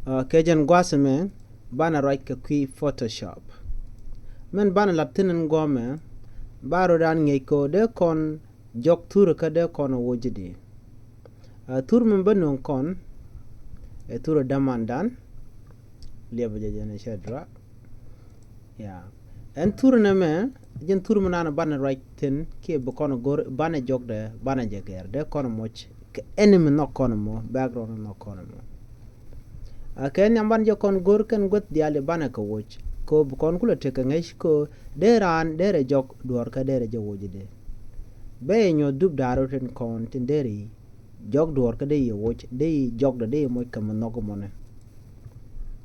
Kejan gwasame bana right ka kui Photoshop. Men bana laptinin gome baro dan ngeko de kon jok tur ka de kon wojidi. Tur men benon kon tur damandan liaba jajane shadra. Yeah. En tur na me jen tur menana bana right tin ke bokon gor bana jok de bana jager de kon moch enemy no kon mo background no kon mo. Ken yamban jo kon gor ken got diale bana ka woch ko kon kula te ka ngesh ko deran dere jok duor ka dere jo wojide be nyo dub daro ten kon tin deri jok duor ka de ye woch de jok de mo ka mo no mone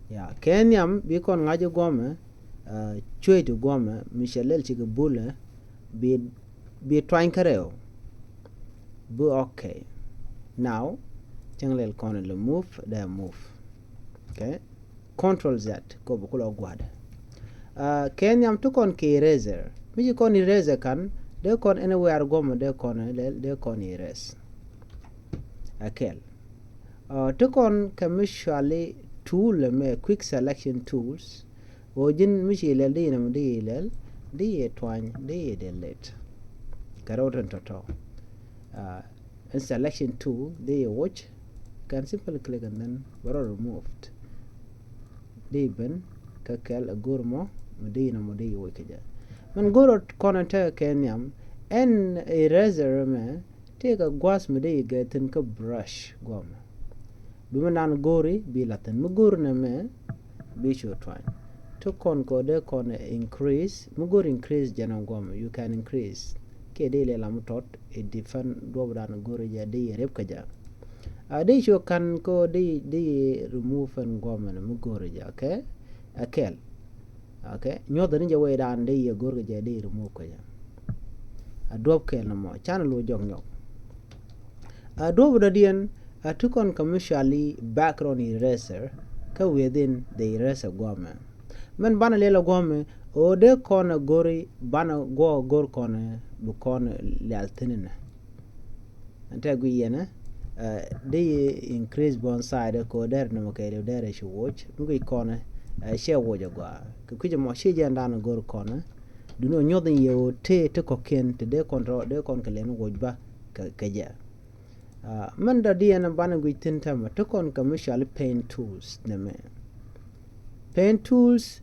ya ken yam bi kon ngaje gome chwe to gome michelel chi bule bi twain kareo bu okay now changlel kon le move the move. Okay, Control Z ko bukula gwad. Ken yam to kon ki eraser. Miji kon eraser kan de kon anywhere goma de kon erase. Akel. To kon commercially tool me quick selection tools. Ojin mishi lel di nam di lel di twine di delete. Karoten toto. And selection tool di watch can simply click and then removed. Di ben kakel agurmo medina modi wikeja man goro konante kenyam en eraser me take a gwas medi getin ka brush gom bimanan gori bilaten mugur na me bi twine to kon ko de kon increase mugur increase janam gom you can increase ke de le lamtot e different do dan gori ja de rep kaja they show can go they remove and go man mugorja okay akel okay nyodo ninja way dan they gorja they remove ko ya adob kel no mo channel wo jog nyok adob da dien took on commercially background eraser ka within the eraser gome men bana lela gome o de kona gori bana go gor kona bu kona laltinina ante gu yena they increase one side ko der no ke der shi watch ngi kona she woja gwa ku mo shi janda na gor kona du no nyodin ye te ko ken te de control de kon kelen wojba ka ja man da dia bana gwi tinta to kon commercial paint tools ne me paint tools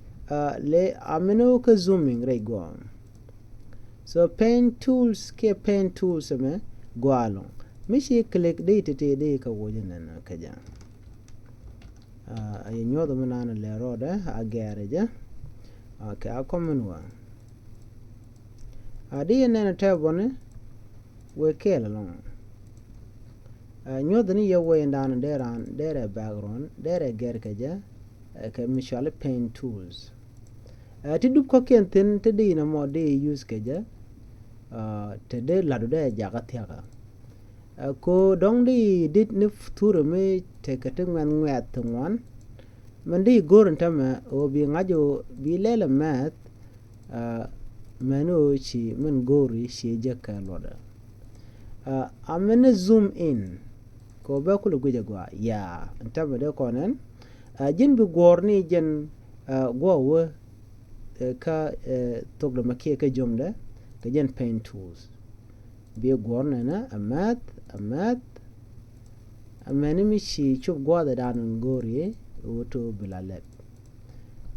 le ameno ka zooming re go so paint tools me gwalong mishi click de te de ka wojina na kaja ay nyodo manana le roda agareja okay akomenwa adi nena tabone we kela long nyodo ni yewe ndana dere background dere ger kaja ka mishale paint tools ti dub ko kenten te de na mo de use kaja te de ladu de jaga tiaga ko dong di dit ni future me te kating man ngwat tungwan man di goren tama o bi ngajo bi lele mat mano chi man gori shi jaka loda amene zoom in ko ba kulu guje gwa ya ntama de konen jin bi gorni jen go wo ka togdo makie ka jomda ka jen paint tools bi gorna na amat amani mishi chup gwada danan gori woto bilalet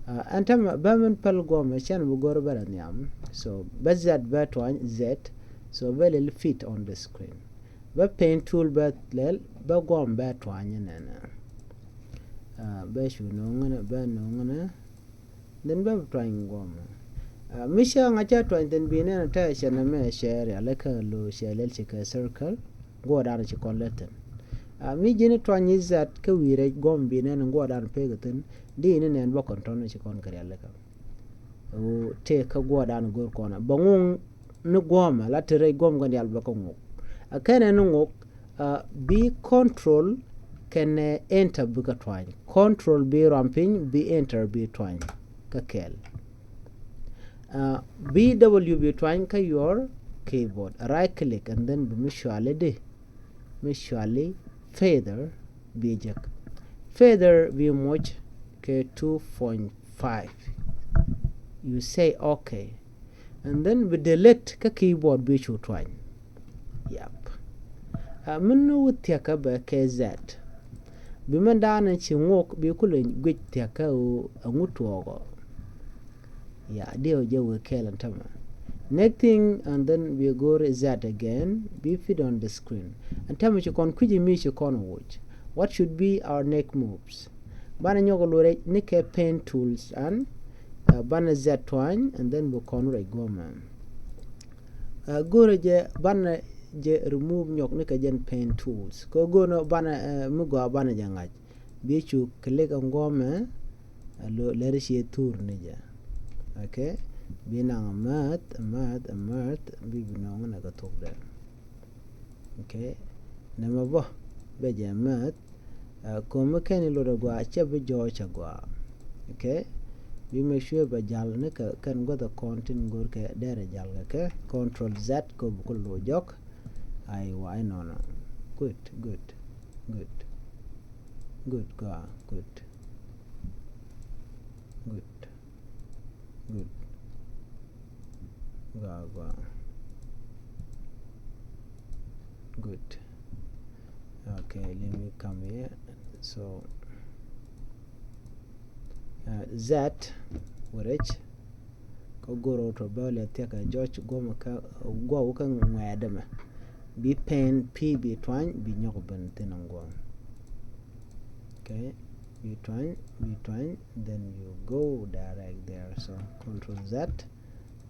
antam bamen pal gome chan bu gor baran yam so bazat batwan z so velel fit on the screen ba paint tool bat lel ba gom batwan nana ba shu no ngana ba no ngana den ba twan gom misha ngacha twan den bina ta shana me share alaka lo shalel chika circle go dana chi konleten mi jeni twan yizat ka wire gom bina ngo dan pegaten di ne nen ba konton chi kon kare alaka o te ka go dan gor kona bangun ne goma la tere gom gandi alba ko ngok akene no ngok bi control can enter buka twan control bi ramping bi enter bi twan ka kel BW trying ka your keyboard right click and then mutually feather bijak feather be much ke 2.5. You say okay, and then we delete ka keyboard be chu twine. Yep. Minu wutiaka ba ke z. Bimandana chi ngok bi kule gwit tiaka u ngutuogo. Yeah, dio je we kelan tama. Next thing, and then we go to that again, be fit on the screen. And tell me you can kuji me you can watch. What should be our next moves? Bana nyogo lore nike pen tools and bana z twine, and then we can re go man. Go je bana je remove nyok nika jen pen tools. Go no bana mugo bana jangaj. Be you click on go man, lo let she tour nija. Okay. Binang mat bibinong nagatok there. Okay, nama bo beja mat kuma keni lo gwa chebe jocha gwa. Okay, we make sure ba jal ne kan go the content gor ke dere jal ke control z ko lo jok ai why no good gwa good gwa good. Okay, let me come here. So z which ko goro to bale teka George goma ka go kan ngwadama bi pen p bi twine bi nyoko ben tenango. Okay, bi twine, then you go direct there. So control z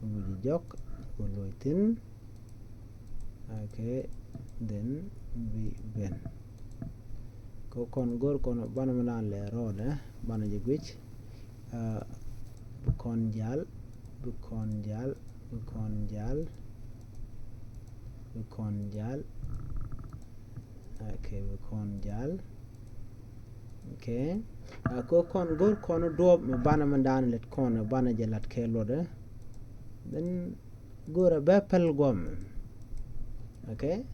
with jok tin. Okay, then we ben ko kon gor kon bana manan le rode bana jigwich bu kon jal okay bu kon jal okay ko kon gor kon do bana mandan let kon bana jalat ke lode then gora bepel gom. Okay,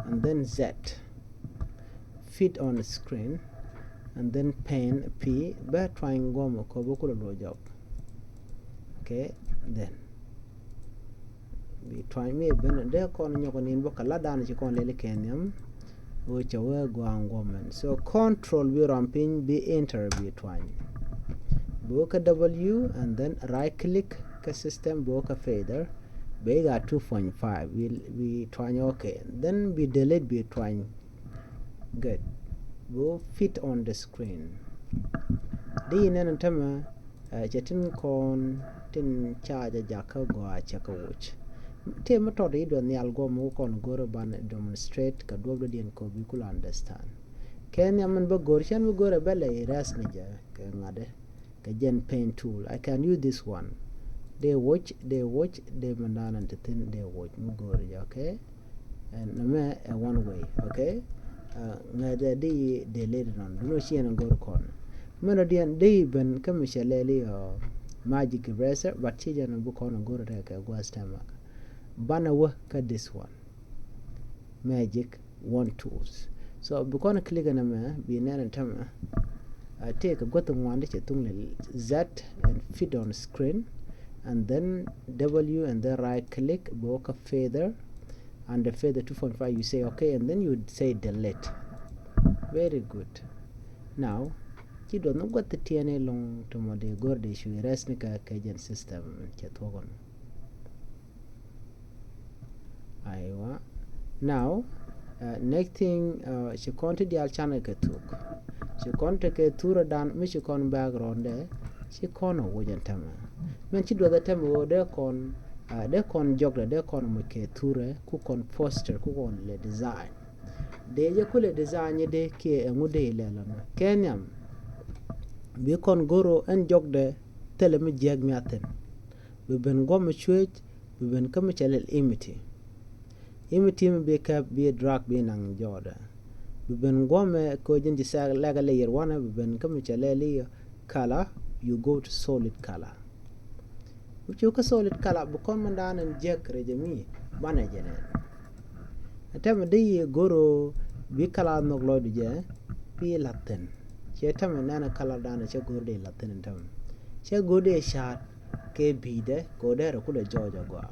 and then z fit on the screen, and then pen p ba trying gom ko bokolo lo job. Okay, then we try me ben de kon nyoko nin bokala dan ci kon lele kenyam o cha we gwang gomen. So control we ramping be enter be twine boka w, and then right click ka system boka fader be got 2.5 we twine. Okay, then we delete be twine. Good, go fit on the screen di nen tama chatin kon tin charge jaka go chaka watch te motor do ni algo mo kon goro ban demonstrate ka do dien ko bi kul understand ken yaman ba gor chan go re bele ras ni ja ka ngade ka jen pen tool. I can use this one. They watch they manana tin they watch mu gor ja. Okay, and me one way. Okay, ngade di delete non no chien gor kon meno dien di ben kam shaleli magic eraser but chi jan bu kon gor re ka go stama bana wa ka this one magic one tools. So bu kon click na me bi nena tama take a gotung one che tungle z and fit on screen, and then w, and then right click boka feather, and the feather 2.5 you say okay, and then you say delete. Very good. Now you don't know what the TNA long to mode gorde shu resnika kajen system chatwogon aiwa. Now next thing she conted the channel ketuk she conte ke tura dan mi she kon background she kon wojan tama men chi do the tama de kon jogla de kon mo ke tura ku kon poster ku kon le design de je ku le design de ke ngude le la kenyam bi kon goro en jogde tele mi jeg mi aten be ben gom chuech be ben kam chalel imiti mi be ka be drag be nang joda be ben gom ko jinji sa laga layer wana be ben kam chaleli color you go to solid color which you ka solid color bu kon mandan en jeg rejemi bana jene atam de goro bi kala no glodi je bi laten che tam nana color dana che gorde latin tam che gorde shat ke bide ko der kula Georgia gwa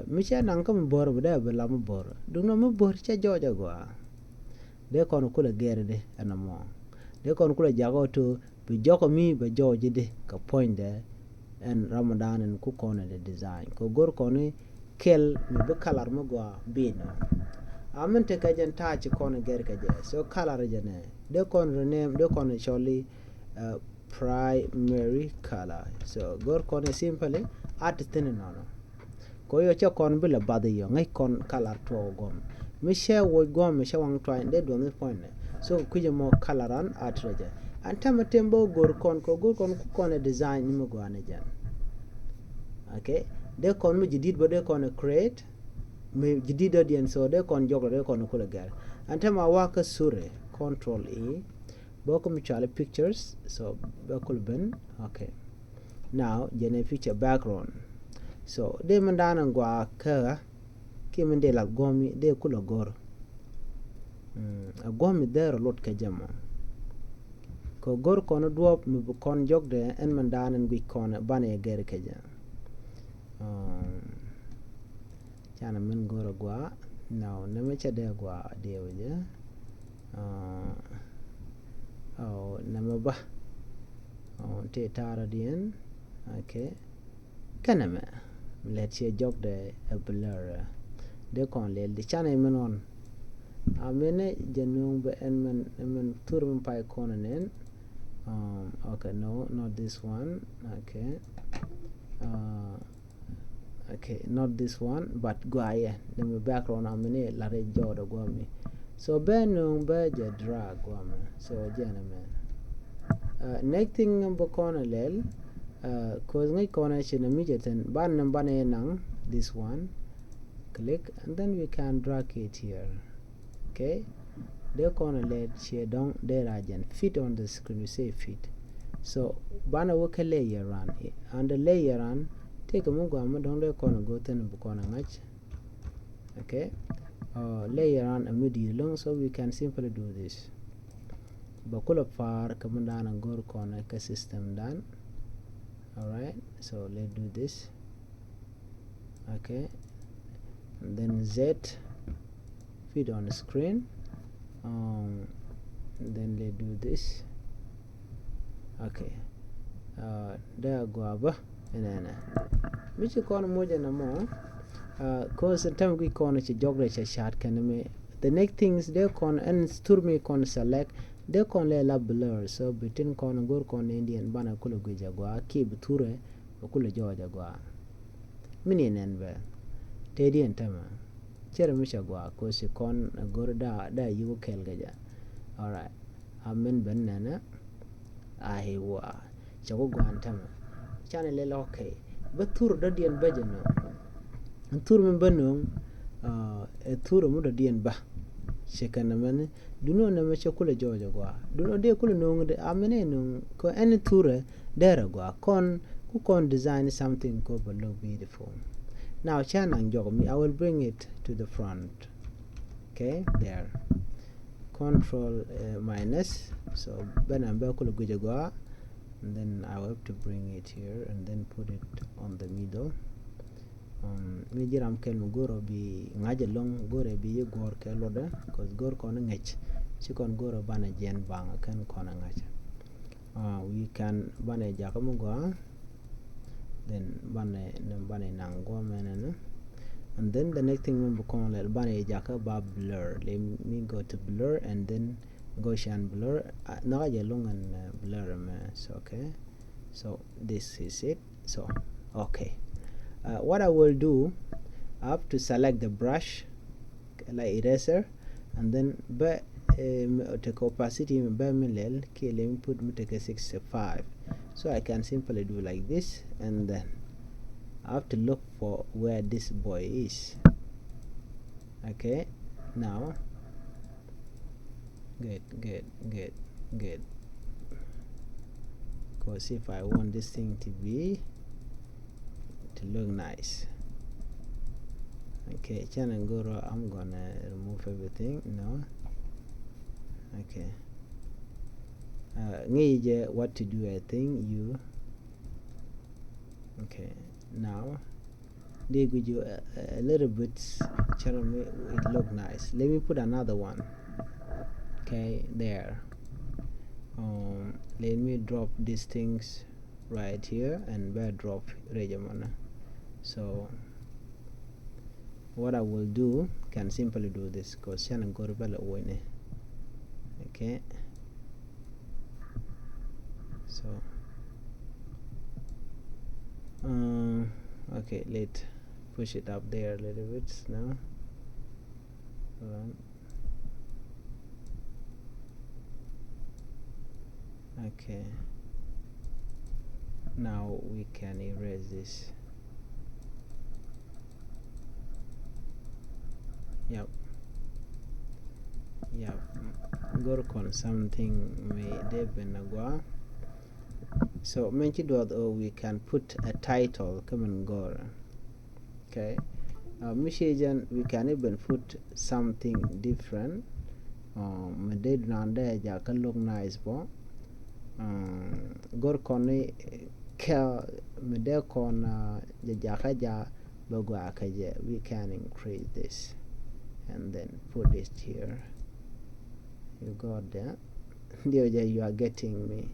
mi che nan kam bor bada bela mo bor duno mo bor che Georgia gwa de kono kula gerde anamo de kono kula jago to bi joko mi be Georgia de ka point de en Ramadan en ku kono de design ko gor kono kel mi be color mo gwa bino amen te kajen touch kono ger kaje so color jene de kono rename de kono surely primary color so gor kono simply at thin nono ko yo che kon bila badi yo ngai kon color to gom mi she wo gom mi she wang twain de do mi point so kuje mo coloran at reje antama tembo gor kon ku kono design ni mo gwane jan okay de kon mi jidid bo de kono create mi jidid dien so de kon joglo de kono kula gar antama waka sure control e boko mi chale pictures so bakul ben okay now jene picture background so de mandana ngwa ka ki mende la gomi de kula gor a gomi der lot ka jama ko gor kono duop mi bu kon jogde en mandana ngwi kono bane ger ka jama chana min goro gwa now neme chade gwa deoje nama ba te tara dien okay kanama let's say jog de a blur de kon le de chana men on amene janung be en men turum pai konen okay no not this one okay okay not this one but guaya the background amene la re jodo gomi so benung be je drag gomi so gentlemen next thing bo kona lel cause ngai kona chena mijeten ban nang this one click and then we can drag it here okay they kona let share down there again fit on the screen we say fit so bana work a layer run and the layer run take a mungo am don le kona go ten bu kona ngach okay layer on a midi long so we can simply do this bakula far kamandana gor kona ka system dan all right so let's do this okay and then Z feed on the screen and then let's do this okay there go aba enana michi kono moja na mo cause time we kono che jogre che chat kan me the next things they kon and sturmi kon select they kon le la blur so between kon gor kon indian bana kulo gija gwa ki buture kulo joja gwa mini nen be tedi entama chere misha gwa ko se kon gor da yu kel gaja all right amen benana aiwa chago gwa entama chane le okay batur da dien bajano tur men banong e tur mu da dien ba shekana man duno na me chakula jojo gwa duno de kula nong de amene nong ko any ture dera gwa kon ku kon design something ko look beautiful now chana njog me I will bring it to the front okay there control minus so bana ba kula gojo gwa and then I will have to bring it here and then put it on the middle mi jiram kel mu goro bi ngaje long gore bi ye gor ke loda cause gor kon ngech ci kon goro bana jen bang kan kon ngaje we can bana jakamu go then bana nango menena and then the next thing we kon le bana jaka ba blur let me go to blur and then Gaussian blur ngaje long and blur so okay so this is it so okay what I will do, I have to select the brush like eraser and then take opacity by milel let me put me take a 65 so I can simply do like this and then I have to look for where this boy is okay now good because if I want this thing to look nice okay channel guru I'm gonna remove everything no okay what to do. I think you okay. Now they give you a little bit channel me it look nice. Let me put another one. Okay, there. Let me drop these things right here and where drop regimana. So what I will do can simply do this because Shannon go to win. Okay, so okay, let's push it up there a little bit now. Okay, now we can erase this. Yep, gorkon something may debenagwa. So we can put a title come and go. Okay, Michigan we can even put something different. Meded nande ja can look nice bo. Gorkon ka medekon ja bagwa kaje. We can increase this and then put this here. You got that? You are getting me.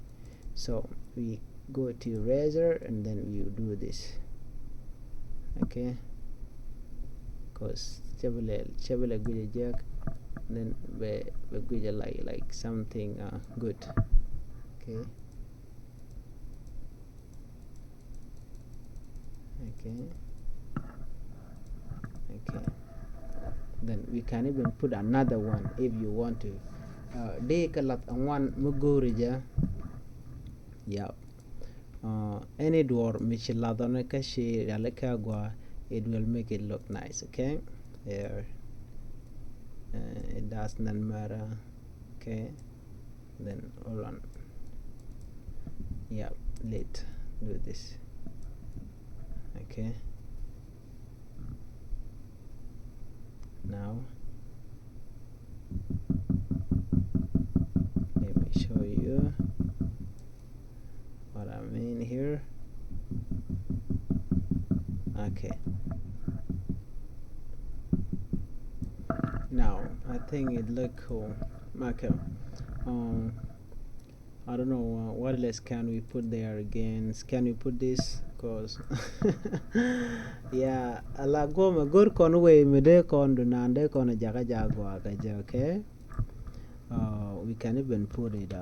So we go to eraser and then you do this. Okay, because chevele good jack, then we good like something good. Okay, then we can even put another one if you want to. They kalat one mugurija. Yeah. Any door michiladone kashi alekagwa, it will make it look nice. Okay, there. It does not matter. Okay, then hold on. Yeah, let's do this. Okay, now let me show you what I mean here. Okay, now I think it look cool. Okay, I don't know what else can we put there again. Can we put this? Cause yeah, ala goma good conway mede kon dunande kon jaga jagwa kaje. Okay, we can even put it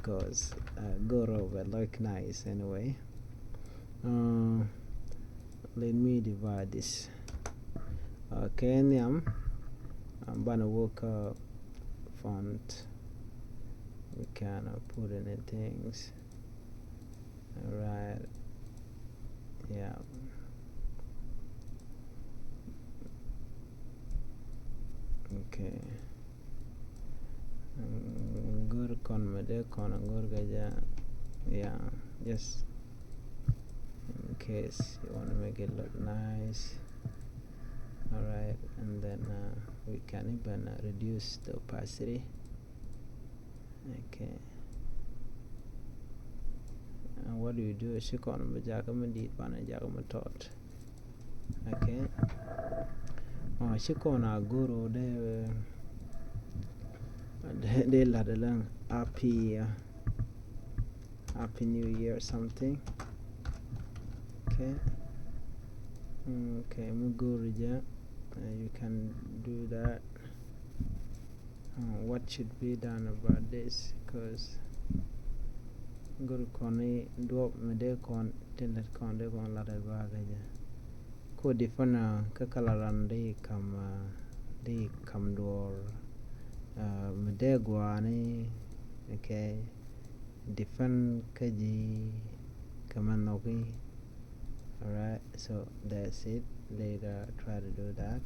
cause goro will look nice anyway. Let me divide this. Okay, I'm gonna work font. We cannot put any things. Alright, yeah. Okay. Good con mede con good gaja. Yeah, just in case you want to make it look nice. Alright, and then we can even reduce the opacity. Okay. What do you do? Shikon Bajakamandi Panajakamat. Okay. Shikona Guru de Ladalang Happy New Year or something. Okay. Okay, Mugurija. You can do that. What should be done about this? Because Guru Koni do Mede con Tinlet con de con la bagaja. Ko different Kakalaran de come door Mede guani. Okay, different kaji kamanogi. Alright, so that's it. Later try to do that.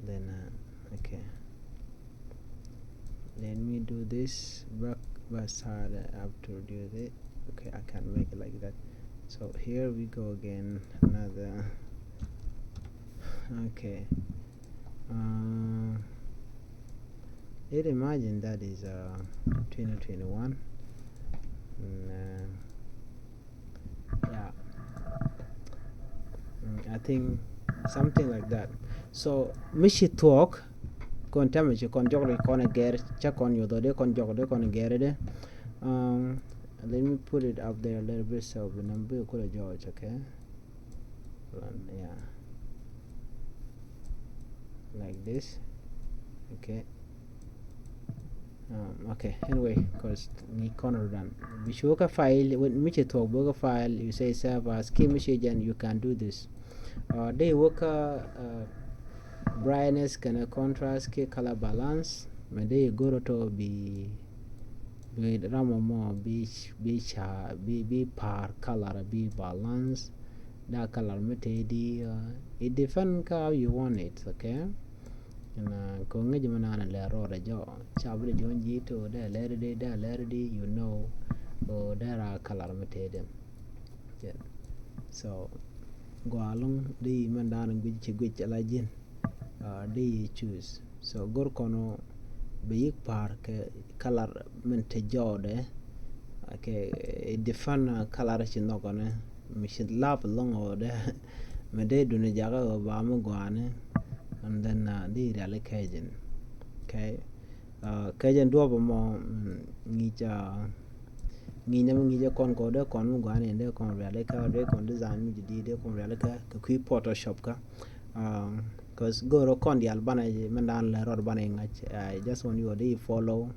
Then okay, let me do this back side. I have to reduce it. Okay, I can make it like that. So here we go again, another. Okay, It imagine that is 2021. And, yeah, I think something like that. So mishi talk kon tamachi kon jogre kon ger cha kon yodo de kon jogre kon gere de. Let me put it up there a little bit so the number could George, okay? Yeah, like this, okay. Okay, anyway, because we corner done. We show a file when Michi talk book a file, you say serve as key message and you can do this. They work brightness can contrast key color balance. When they go to be ramo more be par color be balance. That color metedi it depends how you want it, okay? And ko ngi jumana na le ro jo chabri jonji to da lerdi you know, there are color metedi. Yeah. So go along the mandan which alajin they choose. So gor kono be par color mente jode, okay, it define color chinogone mi should lap long order me de do ne jaga ba mo gwane, and then the really cajun, okay. Cajun do ba mo ni ja kon ko de kon mo gwane de kon really ka de kon design mi di de kon really ka ku photoshop ka cause go kon di albana mandan le rod bana ngach. I just want you to follow,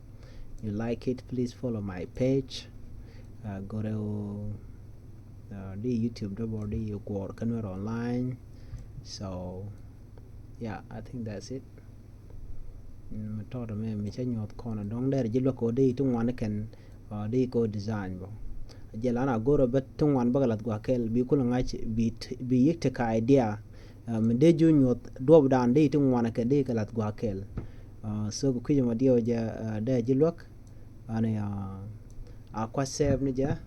you like it, please follow my page. Go to the YouTube double the Nuer Online. So yeah, I think that's it. Thought me nyot corner dong there jilo ko de tung wan ken de ko design bo jelana goro bet tung wan bagalat go kel bi kul ngach bi yekte ka idea me de ju nyot dob dan de tung wan ke de kalat go kel so ko kujuma dio ja de jilok ane aqua save ni ja.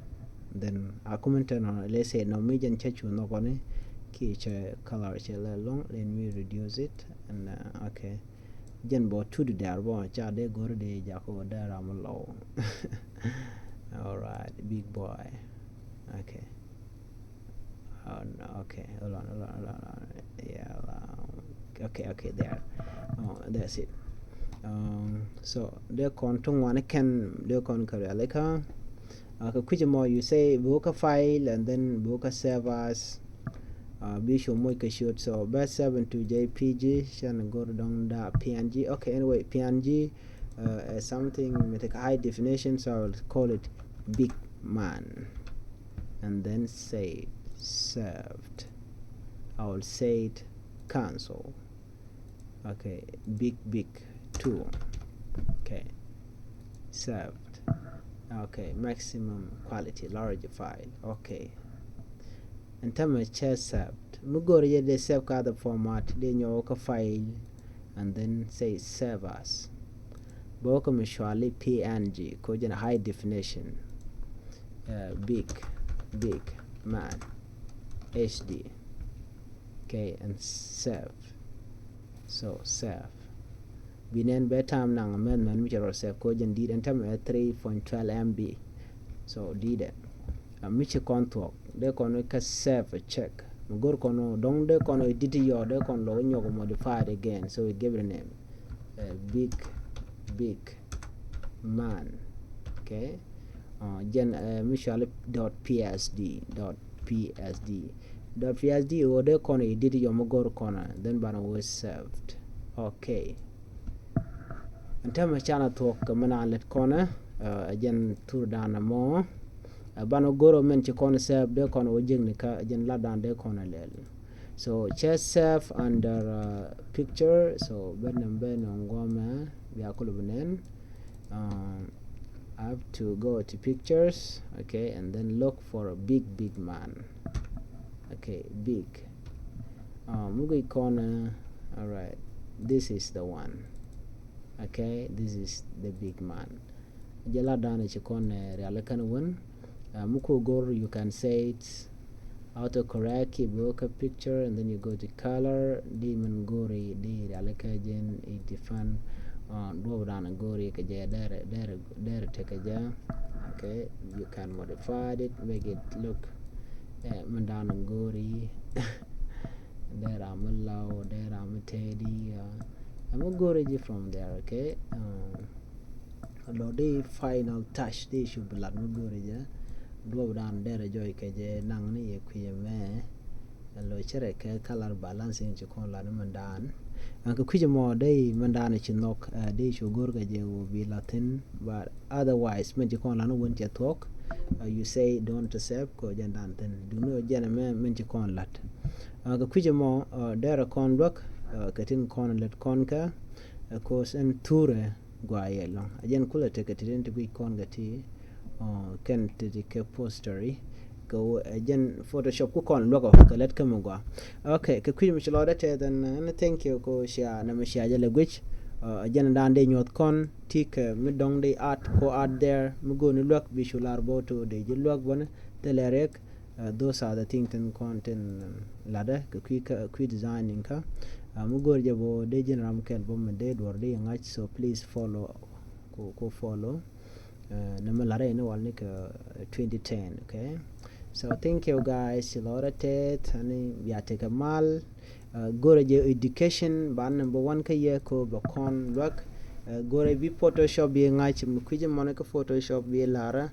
Then I comment on, let's say no median chechu no gone ki color long, let me reduce it and okay. Jen bo to the there bo cha de go de jako there am low. All right, big boy. Okay. No, okay, hold on. Yeah, okay, there. That's it. So they con tung one can they con like more you say book a file and then book a save as visual moika shoot, so best 7 to jpg shan go down the png. Okay, anyway, png something with a high definition, so I'll call it big man and then say saved. I will say it cancel. Okay, big 2. Okay, saved. Okay, maximum quality large file. Okay, and time chest saved mugori de save ka the format de nyoka file and then say save as boko mishwali png ko jena high definition big man hd. Okay, and save. So save binen betam nang amendment which are save ko jen did and time 3.12 MB. So did it which contour de kono ka save check mugor kono dong de kono edit yo de kono lo nyoko modified again, so we give it a name big man. Okay, gen mutual .psd or de kono edit yo mugor kono then bana was saved. Okay, and time channel talk mana let corner again tour down more bano goro men ci kono save de kono o jegni ka jen ladan de kono lel. So just save under picture, so benam ben ngoma biya kulu benen. I have to go to pictures, okay, and then look for a big man. Okay, big mugi corner. All right, this is the one. Okay, this is the big man jela dana ci kono real kan won muko gor, you can say it autocorrect book a picture and then you go to color demon gori di alakajen it define do down and go ke je there take a ja. Okay, you can modify it, make it look down and go there I'm low, there I'm teddy. I'm gonna go from there. Okay, the final touch they should be like no go do down there joy ke je nang ni ye ku ye me lo chere ke color balancing ci kon la man dan an ko kuje mo dai man dan ci nok dai show gor ga je wo bi latin, but otherwise man ci kon la no won ci talk you say don't accept ko jan dan ten do no jana me man ci kon lat an ko kuje mo there kon dok ka tin kon let kon ka ko sen toure gwa yelo ajen kula te ka tin te bi kon ga ti ken te ke postery go again photoshop ko kon logo ka let ka mugwa. Okay, ka kwi mi chloda te then and thank you ko share na mi share jale gwich again dan de nyot kon tik mi dong de art ko art there mi go ni lok bi shular boto de ji lok bon te lerek those are the things and content lada ka kwi designing ka mi go je bo de general kel bo me de dor de ngach, so please follow ko follow na mi lare no wal ni ka 2010. Okay, so thank you guys lora tet ani ya take a mal gore je education ban number 1 ka ye ko ba kon lok gore bi photoshop bi ngach mu kuje mon ka photoshop bi lara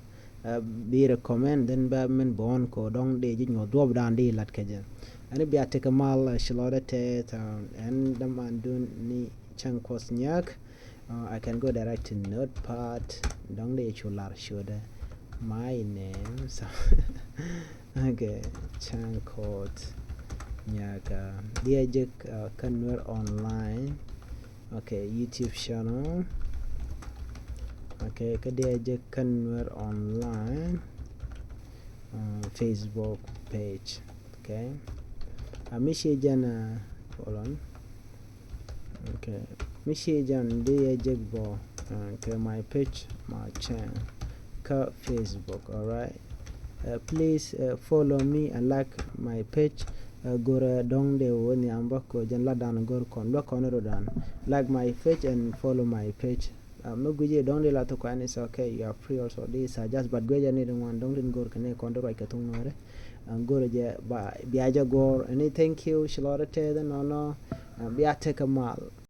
bi recommend then ba men bon ko dong de ji no dob dan de lat ka je ani bi ya take a mal lora tet and the man dun ni chang kos nyak I can go direct to notepad dong de chular should my name, so okay, chan code nyaga Lienge Nuer Online. Okay, YouTube channel. Okay, Lienge Nuer Online Facebook page. Okay, Michigan hold on. Okay, Michigan Lienge bo okay, my page, my channel Facebook. All right, please follow me and like my page. Gora dong de woni amba ko jan la dan gor kon lo kon ro dan like my page and follow my page. No guje dong de la to kan is okay, you are free also this just but guje ni one dong din gor kan kon ro ka tung nore gora je ba biaja gor any thank you shlora te no biya take a mal.